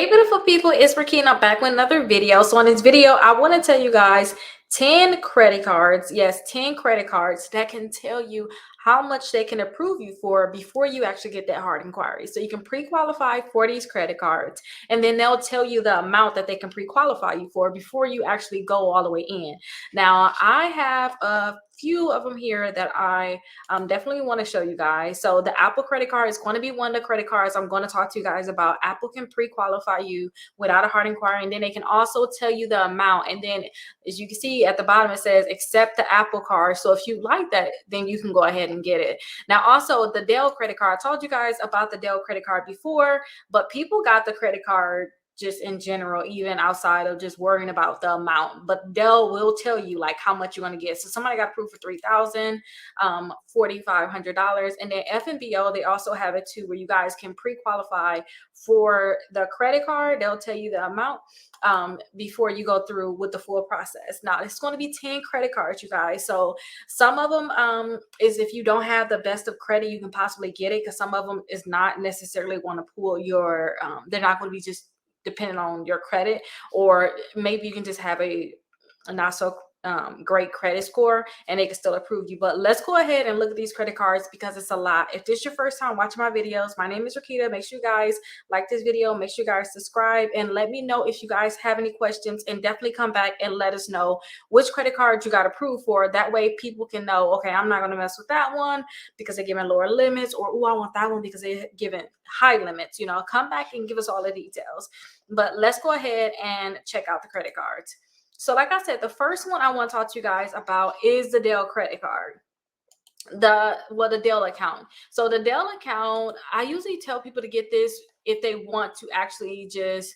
Hey beautiful people, it's Rickita back with another video. So in this video, I want to tell you guys 10 credit cards. Yes, 10 credit cards that can tell you how much they can approve you for before you actually get that hard inquiry. So you can pre-qualify for these credit cards, and then they'll tell you the amount that they can pre-qualify you for before you actually go all the way in. Now, I have a few of them here that I definitely want to show you guys. So the Apple credit card is going to be one of the credit cards I'm going to talk to you guys about. Apple can pre-qualify you without a hard inquiry, and then they can also tell you the amount. And then as you can see at the bottom, it says accept the Apple card. So if you like that, then you can go ahead and get it. Now also the Dell credit card, I told you guys about the Dell credit card before, but people got the credit card just in general, even outside of just worrying about the amount. But Dell will tell you like how much you're going to get. So somebody got approved for $3,000, $4,500. And then FNBO, they also have it too, where you guys can pre-qualify for the credit card. They'll tell you the amount before you go through with the full process. Now it's going to be 10 credit cards, you guys. So some of them is if you don't have the best of credit, you can possibly get it, because some of them is not necessarily want to pull your they're not going to be just depending on your credit, or maybe you can just have a not so great credit score and they can still approve you. But let's go ahead and look at these credit cards because it's a lot. If this is your first time watching my videos, my name is Rickita. Make sure you guys like this video, make sure you guys subscribe, and let me know if you guys have any questions, and definitely come back and let us know which credit card you got approved for. That way people can know, okay, I'm not going to mess with that one because they're giving lower limits, or oh, I want that one because they're giving high limits. Come back and give us all the details. But let's go ahead and check out the credit cards. So like I said, the first one I want to talk to you guys about is the Dell credit card. The Dell account. So the Dell account, I usually tell people to get this if they want to actually just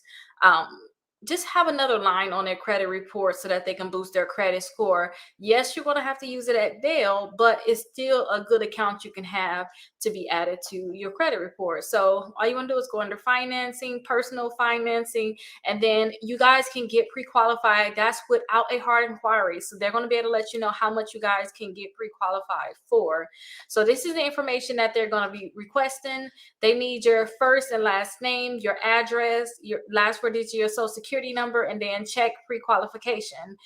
have another line on their credit report so that they can boost their credit score. Yes, you're going to have to use it at Dell, but it's still a good account you can have to be added to your credit report. So all you want to do is go under financing, personal financing, and then you guys can get pre-qualified. That's without a hard inquiry. So they're going to be able to let you know how much you guys can get pre-qualified for. So this is the information that they're going to be requesting. They need your first and last name, your address, your last 4 digits of your social security number, and then check pre-qualification.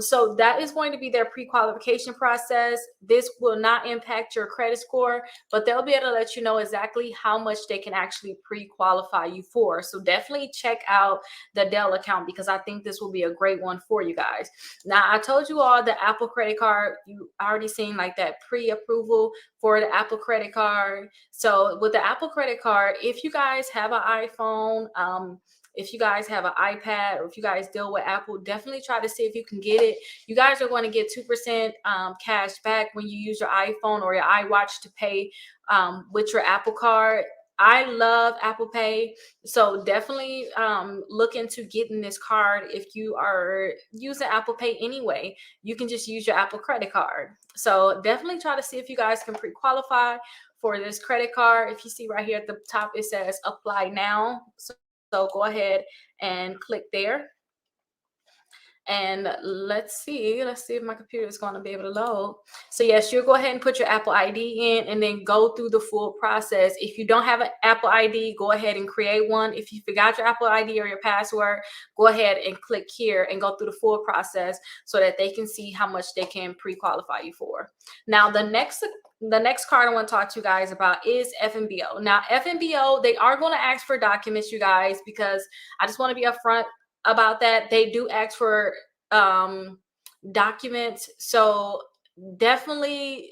So that is going to be their pre-qualification process. This will not impact your credit score, but they'll be able to let you know exactly how much they can actually pre-qualify you for. So definitely check out the Dell account, because I think this will be a great one for you guys. Now, I told you all the Apple credit card, you already seen like that pre-approval for the Apple credit card. So with the Apple credit card, if you guys have an iPhone, if you guys have an iPad, or if you guys deal with Apple, definitely try to see if you can get it. You guys are going to get 2% cash back when you use your iPhone or your iWatch to pay with your Apple card. I love Apple Pay, so definitely look into getting this card. If you are using Apple Pay anyway, you can just use your Apple credit card. So definitely try to see if you guys can pre-qualify for this credit card. If you see right here at the top, it says apply now. So go ahead and click there. And let's see if my computer is going to be able to load. So yes, you'll go ahead and put your Apple ID in, and then go through the full process. If you don't have an Apple ID, go ahead and create one. If you forgot your Apple ID or your password, go ahead and click here and go through the full process so that they can see how much they can pre-qualify you for. Now, the next card I want to talk to you guys about is FNBO. Now, FNBO, they are going to ask for documents, you guys, because I just want to be upfront about that. They do ask for documents. So definitely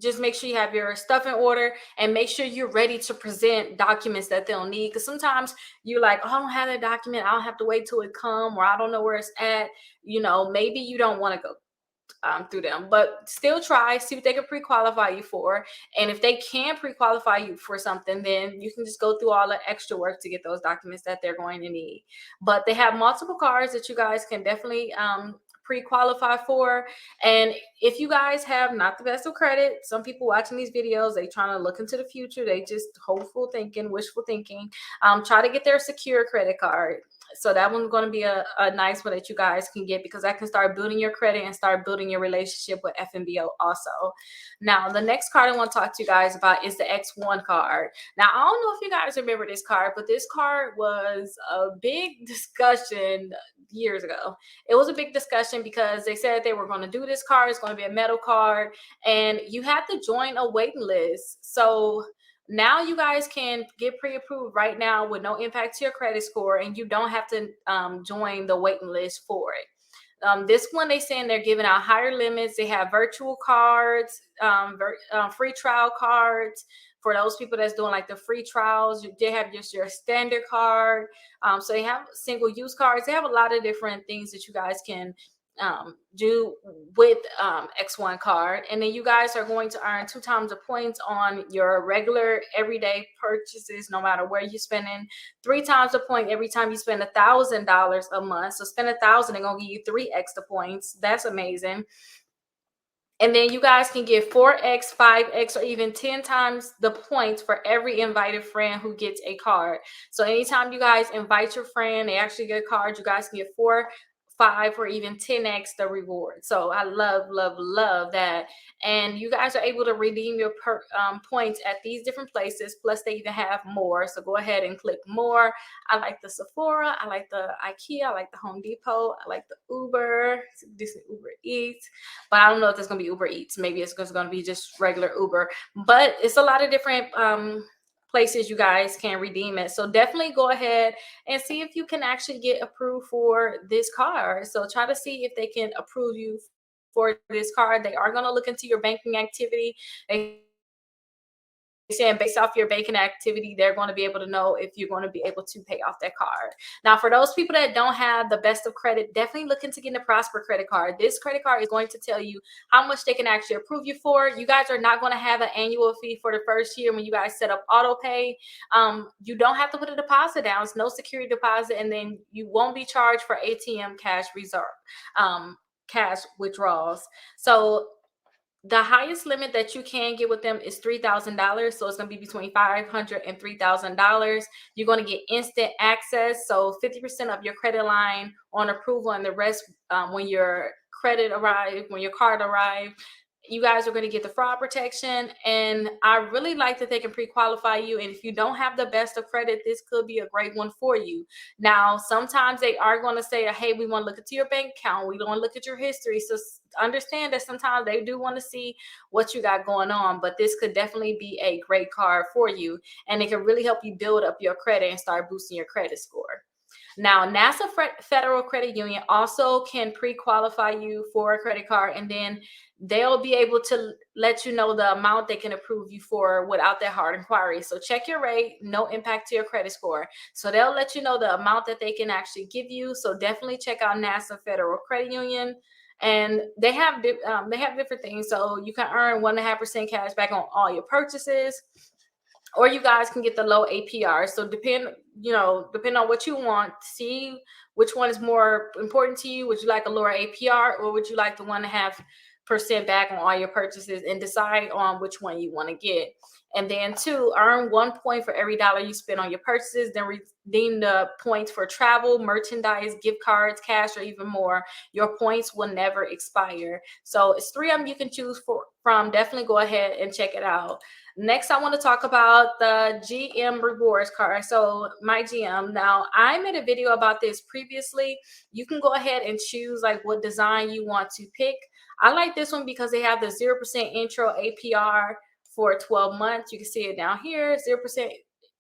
just make sure you have your stuff in order, and make sure you're ready to present documents that they'll need. Because sometimes you're like, oh, I don't have that document, I'll have to wait till it come, or I don't know where it's at. Maybe you don't want to go through them, but still try, see what they can pre-qualify you for. And if they can pre-qualify you for something, then you can just go through all the extra work to get those documents that they're going to need. But they have multiple cards that you guys can definitely pre-qualify for. And if you guys have not the best of credit, some people watching these videos, they trying to look into the future, they just hopeful thinking, wishful thinking, try to get their secure credit card. So that one's going to be a nice one that you guys can get, because that can start building your credit and start building your relationship with FNBO also. Now, the next card I want to talk to you guys about is the X1 card. Now, I don't know if you guys remember this card, but this card was a big discussion years ago. It was a big discussion because they said they were going to do this card. It's going to be a metal card, and you had to join a waiting list. So now you guys can get pre-approved right now with no impact to your credit score, and you don't have to join the waiting list for it. This one, they saying they're giving out higher limits. They have virtual cards, free trial cards for those people that's doing like the free trials. They have just your standard card. So they have single use cards. They have a lot of different things that you guys can do with X1 card. And then you guys are going to earn 2 times the points on your regular everyday purchases, no matter where you're spending. 3 times the point every time you spend $1,000 a month. So spend 1,000, they're gonna give you 3 extra points. That's amazing. And then you guys can get 4x, 5x, or even 10 times the points for every invited friend who gets a card. So anytime you guys invite your friend, they actually get a card, you guys can get 4, 5, or even 10x the reward. So I love, love, love that. And you guys are able to redeem your points at these different places. Plus, they even have more. So go ahead and click more. I like the Sephora. I like the IKEA. I like the Home Depot. I like the Uber. This is Uber Eats. But I don't know if there's going to be Uber Eats. Maybe it's going to be just regular Uber. But it's a lot of different places you guys can redeem it. So definitely go ahead and see if you can actually get approved for this card. So try to see if they can approve you for this card. They are going to look into your banking activity. They saying based off your banking activity, they're going to be able to know if you're going to be able to pay off that card. Now, for those people that don't have the best of credit, definitely look into getting a Prosper credit card. This credit card is going to tell you how much they can actually approve you for. You guys are not going to have an annual fee for the first year when you guys set up auto pay. You don't have to put a deposit down. It's no security deposit, and then you won't be charged for ATM cash reserve, cash withdrawals. So the highest limit that you can get with them is $3,000. So it's going to be between $500 and $3,000. You're going to get instant access. So 50% of your credit line on approval, and the rest when your when your card arrives. You guys are going to get the fraud protection. And I really like that they can pre-qualify you. And if you don't have the best of credit, this could be a great one for you. Now, sometimes they are going to say, hey, we want to look into your bank account. We don't look at your history. So understand that sometimes they do want to see what you got going on. But this could definitely be a great card for you. And it can really help you build up your credit and start boosting your credit score. Now, NASA Federal Credit Union also can pre-qualify you for a credit card, and then they'll be able to let you know the amount they can approve you for without that hard inquiry. So check your rate, no impact to your credit score. So they'll let you know the amount that they can actually give you. So definitely check out NASA Federal Credit Union. And they have different things. So you can earn 1.5% cash back on all your purchases, or you guys can get the low APR. So depend on what you want. See which one is more important to you. Would you like a lower APR, or would you like the 1.5% back on all your purchases, and decide on which one you want to get. And then 2, earn 1 point for every dollar you spend on your purchases, then redeem the points for travel, merchandise, gift cards, cash, or even more. Your points will never expire. So it's 3 of them you can choose from. Definitely go ahead and check it out. Next, I want to talk about the GM rewards card. So my GM, now I made a video about this previously. You can go ahead and choose like what design you want to pick. I like this one because they have the 0% intro APR for 12 months. You can see it down here, 0%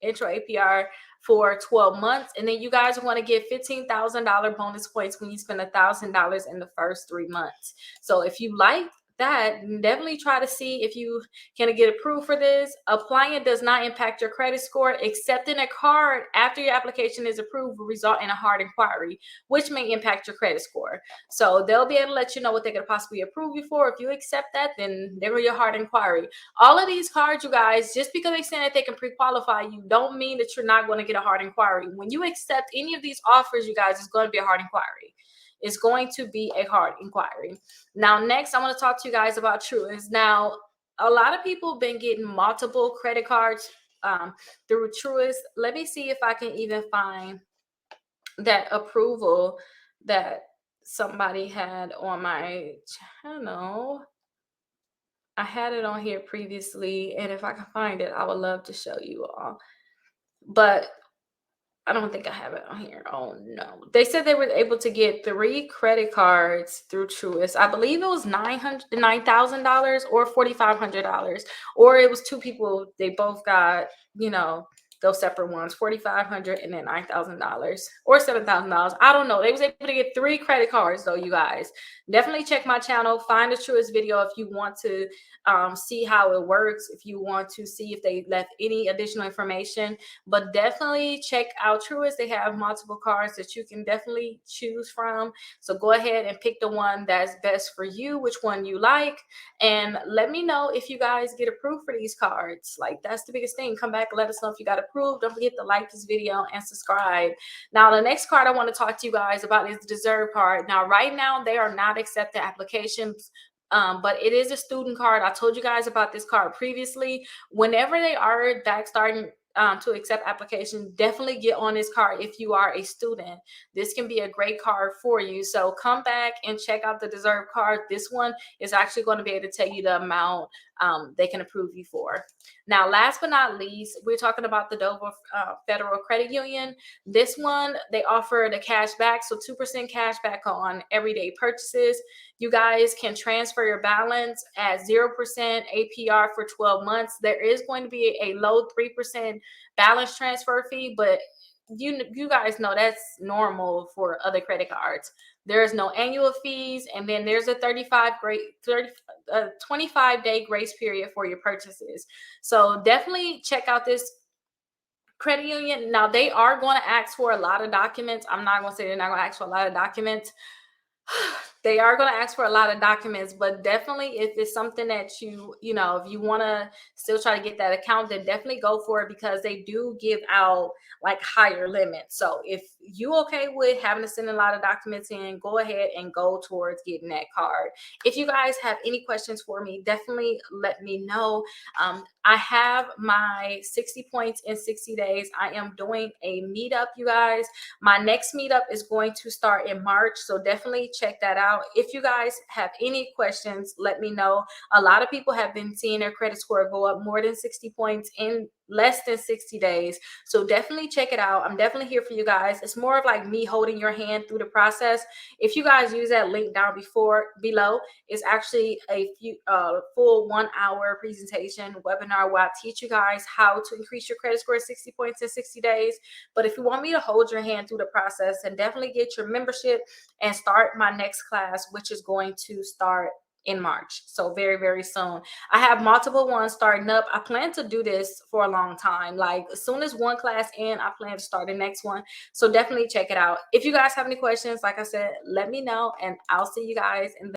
intro APR for 12 months. And then you guys want to get $15,000 bonus points when you spend $1,000 in the first 3 months. So if you like that, definitely try to see if you can get approved for this. Applying it does not impact your credit score. Accepting a card after your application is approved will result in a hard inquiry, which may impact your credit score. So they'll be able to let you know what they could possibly approve you for. If you accept that, then there will be a hard inquiry. All of these cards, you guys, just because they say that they can pre-qualify you, don't mean that you're not going to get a hard inquiry. When you accept any of these offers, you guys, it's going to be a hard inquiry. It's going to be a hard inquiry. Now, next, I want to talk to you guys about Truest. Now, a lot of people have been getting multiple credit cards through Truest. Let me see if I can even find that approval that somebody had on my channel. I had it on here previously, and if I can find it, I would love to show you all. But I don't think I have it on here. Oh no. They said they were able to get 3 credit cards through Truist. I believe it was $9,000 or $4,500. Or it was two people, they both got, those separate ones, $4,500 and then $9,000 or $7,000. I don't know. They was able to get 3 credit cards though, you guys. Definitely check my channel. Find the Truist video if you want to see how it works, if you want to see if they left any additional information. But definitely check out Truist. They have multiple cards that you can definitely choose from. So go ahead and pick the one that's best for you, which one you like, and let me know if you guys get approved for these cards. Like, that's the biggest thing. Come back and let us know if you got approved. Don't forget to like this video and subscribe. Now, the next card I want to talk to you guys about is the Deserve card. Now, right now, they are not accepting applications. But it is a student card. I told you guys about this card previously. Whenever they are back starting to accept applications, definitely get on this card if you are a student. This can be a great card for you. So come back and check out the Deserve card. This one is actually going to be able to tell you the amount they can approve you for. Now, last but not least, we're talking about the Dover Federal Credit Union. This one, they offer the cash back, so 2% cash back on everyday purchases. You guys can transfer your balance at 0% APR for 12 months. There is going to be a low 3% balance transfer fee, but you guys know that's normal for other credit cards. There's no annual fees, and then there's a 25-day grace period for your purchases. So definitely check out this credit union. Now, they are going to ask for a lot of documents. I'm not going to say they're not going to ask for a lot of documents. They are going to ask for a lot of documents, but definitely if it's something that if you want to still try to get that account, then definitely go for it, because they do give out like higher limits. So if you okay with having to send a lot of documents in, go ahead and go towards getting that card. If you guys have any questions for me, definitely let me know. I have my 60 points in 60 days. I am doing a meetup, you guys. My next meetup is going to start in March, so definitely check that out. If you guys have any questions, let me know. A lot of people have been seeing their credit score go up more than 60 points in less than 60 days. So definitely check it out. I'm definitely here for you guys. It's more of like me holding your hand through the process. If you guys use that link down below, it's actually a full 1-hour presentation webinar where I teach you guys how to increase your credit score 60 points in 60 days. But if you want me to hold your hand through the process, then definitely get your membership and start my next class, which is going to start in March. So very, very soon. I have multiple ones starting up. I plan to do this for a long time. Like, as soon as one class in, I plan to start the next one. So definitely check it out. If you guys have any questions, like I said, let me know, and I'll see you guys in the